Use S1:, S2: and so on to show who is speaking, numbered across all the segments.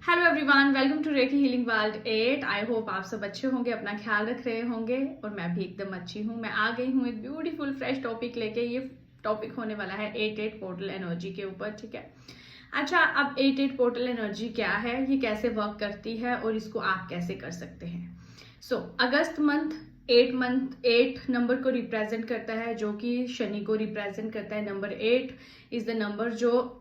S1: Hello everyone, welcome to Reiki Healing World 8। I hope आप सब अच्छे होंगे, अपना ख्याल रख रहे होंगे और मैं भी एकदम अच्छी हूँ। मैं आ गई हूँ एक ब्यूटीफुल फ्रेश टॉपिक लेके। ये टॉपिक होने वाला है 8 पोर्टल एनर्जी के ऊपर, ठीक है। अच्छा, अब 8 पोर्टल एनर्जी क्या है, ये कैसे वर्क करती है और इसको आप कैसे कर सकते हैं। अगस्त मंथ 8 नंबर को रिप्रेजेंट करता है, जो कि शनि को रिप्रेजेंट करता है। नंबर 8 इज द नंबर जो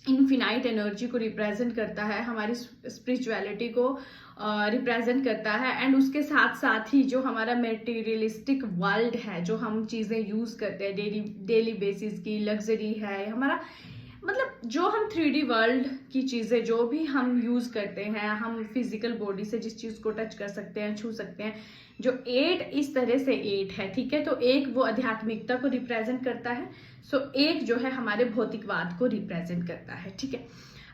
S1: इनफिनाइट एनर्जी को रिप्रेजेंट करता है, हमारी स्पिरिचुअलिटी को रिप्रेजेंट करता है। एंड उसके साथ साथ ही जो हमारा मेटीरियलिस्टिक वर्ल्ड है, जो हम चीज़ें यूज़ करते हैं डेली बेसिस की, लग्जरी है हमारा, मतलब जो हम 3D वर्ल्ड की चीज़ें जो भी हम यूज़ करते हैं, हम फिजिकल बॉडी से जिस चीज़ को टच कर सकते हैं, छू सकते हैं, जो 8 इस तरह से 8 है, ठीक है। तो एक वो आध्यात्मिकता को रिप्रेजेंट करता है। एक जो है हमारे भौतिकवाद को रिप्रेजेंट करता है, ठीक है।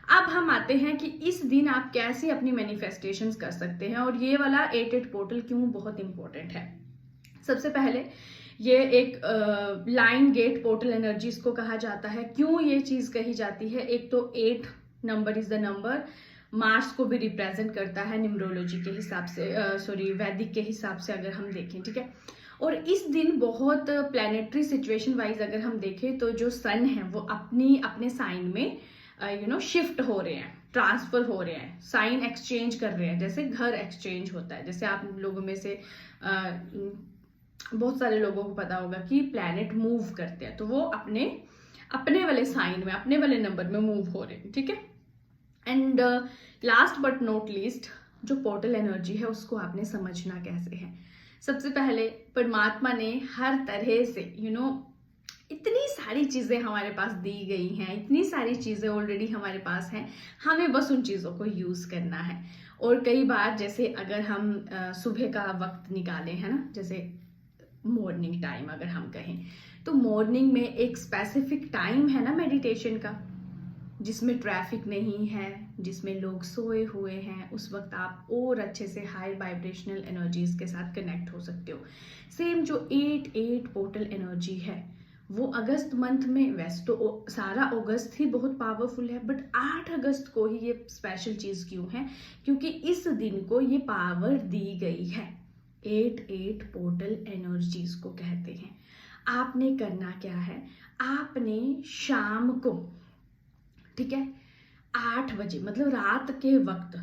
S1: अब हम आते हैं कि इस दिन आप कैसे अपनी मैनिफेस्टेशंस कर सकते हैं और ये वाला 8 पोर्टल क्यों बहुत इंपॉर्टेंट है। सबसे पहले ये एक लाइन गेट पोर्टल एनर्जी इसको कहा जाता है। क्यों ये चीज कही जाती है, एक तो 8 number is the number Mars को भी रिप्रेजेंट करता है न्यूमरोलॉजी के हिसाब से, वैदिक के हिसाब से अगर हम देखें, ठीक है। और इस दिन बहुत प्लैनेटरी सिचुएशन वाइज अगर हम देखें तो जो सन है वो अपने साइन में शिफ्ट हो रहे हैं, ट्रांसफर हो रहे हैं, साइन एक्सचेंज कर रहे हैं, जैसे घर एक्सचेंज होता है। जैसे आप लोगों में से बहुत सारे लोगों को पता होगा कि प्लैनेट मूव करते हैं, तो वो अपने अपने वाले साइन में, अपने वाले नंबर में मूव हो रहे हैं, ठीक है। And last but not least, जो पोर्टल एनर्जी है उसको आपने समझना कैसे है। सबसे पहले परमात्मा ने हर तरह से इतनी सारी चीजें हमारे पास दी गई हैं, इतनी सारी चीजें ऑलरेडी हमारे पास हैं, हमें बस उन चीजों को यूज करना है। और कई बार जैसे अगर हम सुबह का वक्त निकालें, है ना, जैसे मॉर्निंग टाइम अगर हम कहें, तो मॉर्निंग में एक स्पेसिफिक टाइम है ना मेडिटेशन का, जिसमें ट्रैफिक नहीं है, जिसमें लोग सोए हुए हैं। उस वक्त आप और अच्छे से हाई वाइब्रेशनल एनर्जीज के साथ कनेक्ट हो सकते हो। सेम जो 8 पोर्टल एनर्जी है वो अगस्त मंथ में, वैसे तो सारा अगस्त ही बहुत पावरफुल है, बट 8 अगस्त को ही ये स्पेशल चीज क्यों है, क्योंकि इस दिन को ये पावर दी गई है। 8 पोर्टल एनर्जीज को कहते हैं। आपने करना क्या है, आपने शाम को, ठीक है, 8 बजे, मतलब रात के वक्त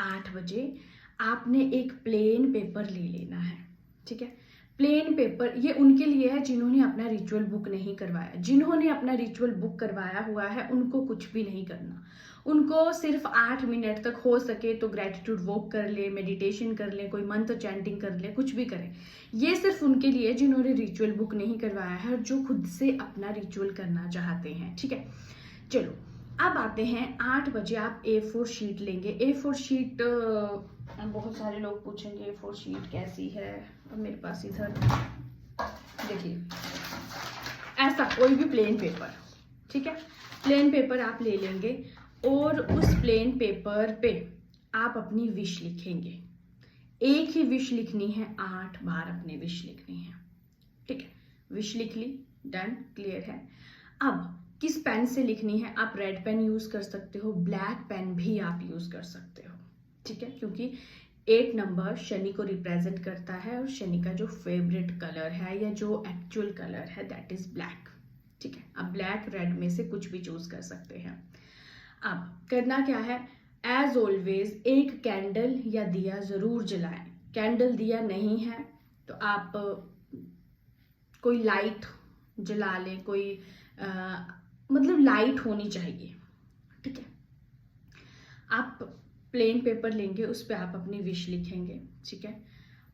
S1: 8 बजे आपने एक प्लेन पेपर ले लेना है, ठीक है। प्लेन पेपर ये उनके लिए है जिन्होंने अपना रिचुअल बुक नहीं करवाया। जिन्होंने अपना रिचुअल बुक करवाया हुआ है उनको कुछ भी नहीं करना। उनको सिर्फ 8 मिनट तक हो सके तो ग्रेटिट्यूड वॉक कर ले, मेडिटेशन कर ले, कोई मंत्र चैंटिंग कर ले, कुछ भी करें। ये सिर्फ उनके लिए जिन्होंने रिचुअल बुक नहीं करवाया है और जो खुद से अपना रिचुअल करना चाहते हैं, ठीक है। चलो अब आते हैं, 8 बजे आप A4 शीट लेंगे। A4 शीट, बहुत सारे लोग पूछेंगे A4 शीट कैसी है। और मेरे पास इधर देखिए, ऐसा कोई भी प्लेन पेपर, ठीक है, प्लेन पेपर आप ले लेंगे और उस प्लेन पेपर पे आप अपनी विश लिखेंगे। एक ही विश लिखनी है, 8 बार अपनी विश लिखनी है, ठीक है। विश लिख ली, डन, क्लियर है। अब किस पेन से लिखनी है, आप रेड पेन यूज कर सकते हो, ब्लैक पेन भी आप यूज कर सकते हो, ठीक है, क्योंकि 8 नंबर शनि को रिप्रेजेंट करता है और शनि का जो फेवरेट कलर है या जो एक्चुअल कलर है दैट इज ब्लैक, ठीक है। आप ब्लैक रेड में से कुछ भी चूज कर सकते हैं। अब करना क्या है, एज ऑलवेज एक कैंडल या दिया जरूर जलाएं। कैंडल दिया नहीं है तो आप कोई लाइट जला लें, कोई मतलब लाइट होनी चाहिए, ठीक है। आप प्लेन पेपर लेंगे, उस पर आप अपनी विश लिखेंगे, ठीक है।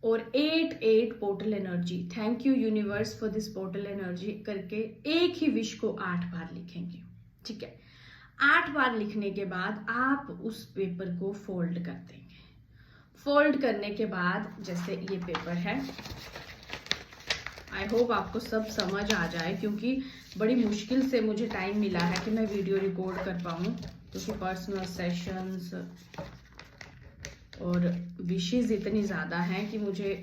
S1: और 8 portal energy, thank you universe for this portal energy करके एक ही विश को 8 बार लिखेंगे, ठीक है। 8 बार लिखने के बाद आप उस पेपर को फोल्ड कर देंगे। फोल्ड करने के बाद जैसे ये पेपर है, आई होप आपको सब समझ आ जाए, क्योंकि बड़ी मुश्किल से मुझे टाइम मिला है कि मैं वीडियो रिकॉर्ड कर पाऊँ, क्योंकि पर्सनल सेशंस और विशेज इतनी ज़्यादा हैं कि मुझे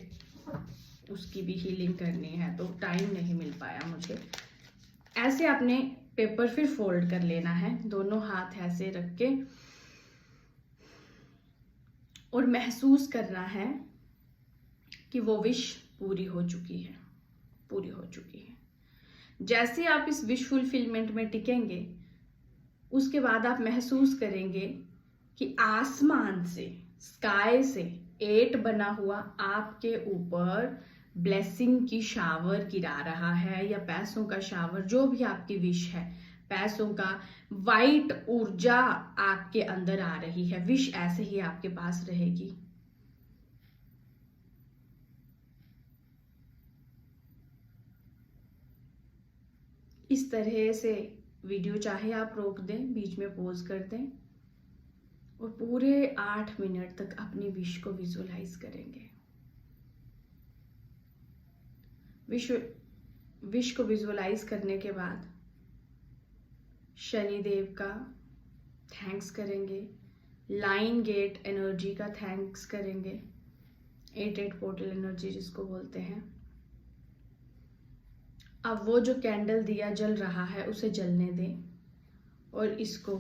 S1: उसकी भी हीलिंग करनी है, तो टाइम नहीं मिल पाया मुझे। ऐसे आपने पेपर फिर फोल्ड कर लेना है, दोनों हाथ ऐसे रख के और महसूस करना है कि वो विश पूरी हो चुकी है, पूरी हो चुकी है। जैसे आप इस विश फुलफिलमेंट में टिकेंगे, उसके बाद आप महसूस करेंगे कि आसमान से, स्काई से 8 बना हुआ आपके ऊपर ब्लेसिंग की शावर गिरा रहा है, या पैसों का शावर, जो भी आपकी विश है, पैसों का वाइट ऊर्जा आपके अंदर आ रही है। विश ऐसे ही आपके पास रहेगी। इस तरह से वीडियो चाहे आप रोक दें, बीच में पॉज कर दें और पूरे 8 मिनट तक अपनी विश को विजुअलाइज करेंगे। विश को विजुअलाइज करने के बाद शनिदेव का थैंक्स करेंगे, लाइन गेट एनर्जी का थैंक्स करेंगे, 8 पोर्टल एनर्जी जिसको बोलते हैं। अब वो जो कैंडल दिया जल रहा है उसे जलने दें और इसको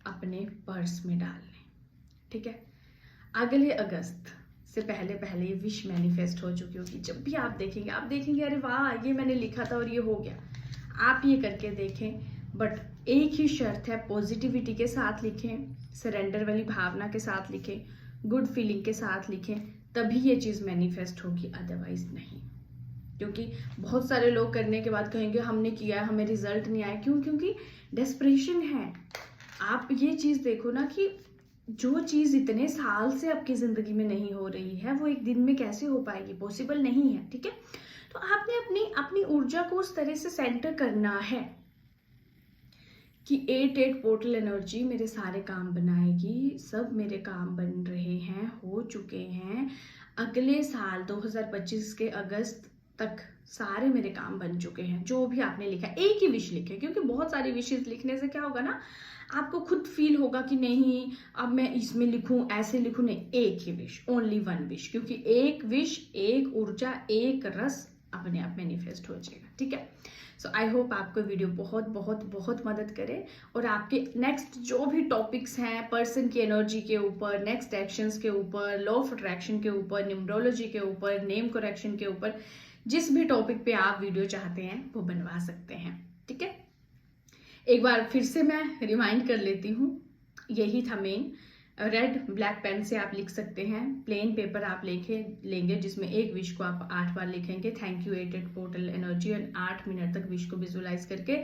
S1: अपने पर्स में डाल लें। ठीक है, अगले अगस्त से पहले पहले ये विश मैनिफेस्ट हो चुकी होगी। जब भी आप देखेंगे अरे वाह ये मैंने लिखा था और ये हो गया। आप ये करके देखें, बट एक ही शर्त है, पॉजिटिविटी के साथ लिखें, सरेंडर वाली भावना के साथ लिखें, गुड फीलिंग के साथ लिखें, तभी ये चीज़ मैनिफेस्ट होगी, अदरवाइज नहीं। क्योंकि बहुत सारे लोग करने के बाद कहेंगे हमने किया, हमें रिजल्ट नहीं आया। क्यों? क्योंकि डेस्परेशन है। आप ये चीज़ देखो ना कि जो चीज़ इतने साल से आपकी ज़िंदगी में नहीं हो रही है, वो एक दिन में कैसे हो पाएगी? पॉसिबल नहीं है। ठीक है, तो आपने अपनी ऊर्जा को उस तरह से सेंटर करना है कि 8 पोर्टल एनर्जी मेरे सारे काम बनाएगी। सब मेरे काम बन रहे हैं, हो चुके हैं। अगले साल 2025 के अगस्त तक सारे मेरे काम बन चुके हैं। जो भी आपने लिखा, एक ही विश लिखे, क्योंकि बहुत सारी विशेस लिखने से क्या होगा ना, आपको खुद फील होगा कि नहीं अब मैं इसमें लिखूं, ऐसे लिखूं। नहीं, एक ही विश, ओनली वन विश, क्योंकि एक विश, एक ऊर्जा, एक रस अपने आप मैनिफेस्ट हो जाएगा। ठीक है, सो आई होप आपको वीडियो बहुत बहुत बहुत मदद करे और आपके नेक्स्ट जो भी टॉपिक्स हैं, पर्सन की एनर्जी के ऊपर, नेक्स्ट एक्शंस के ऊपर, लॉ ऑफ अट्रैक्शन के ऊपर, न्यूमरोलॉजी के ऊपर, नेम करेक्शन के ऊपर, जिस भी टॉपिक पे आप वीडियो चाहते हैं वो बनवा सकते हैं। ठीक है, एक बार फिर से मैं रिमाइंड कर लेती हूँ, यही था मेन। रेड ब्लैक पेन से आप लिख सकते हैं, प्लेन पेपर आप लेंगे जिसमें एक विश को आप 8 बार लिखेंगे, थैंक यू 8 पोर्टल एनर्जी, और 8 मिनट तक विश को विजुअलाइज करके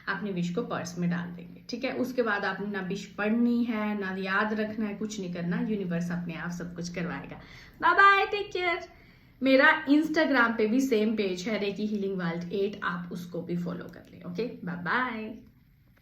S1: अपने विश को पर्स में डाल देंगे। ठीक है, उसके बाद आपने ना विश पढ़नी है, ना याद रखना है, कुछ नहीं करना, यूनिवर्स अपने आप सब कुछ करवाएगा। Bye bye, take care. मेरा इंस्टाग्राम पे भी सेम पेज है, रेकी हीलिंग वर्ल्ड 8, आप उसको भी फॉलो कर लें। Okay, bye bye.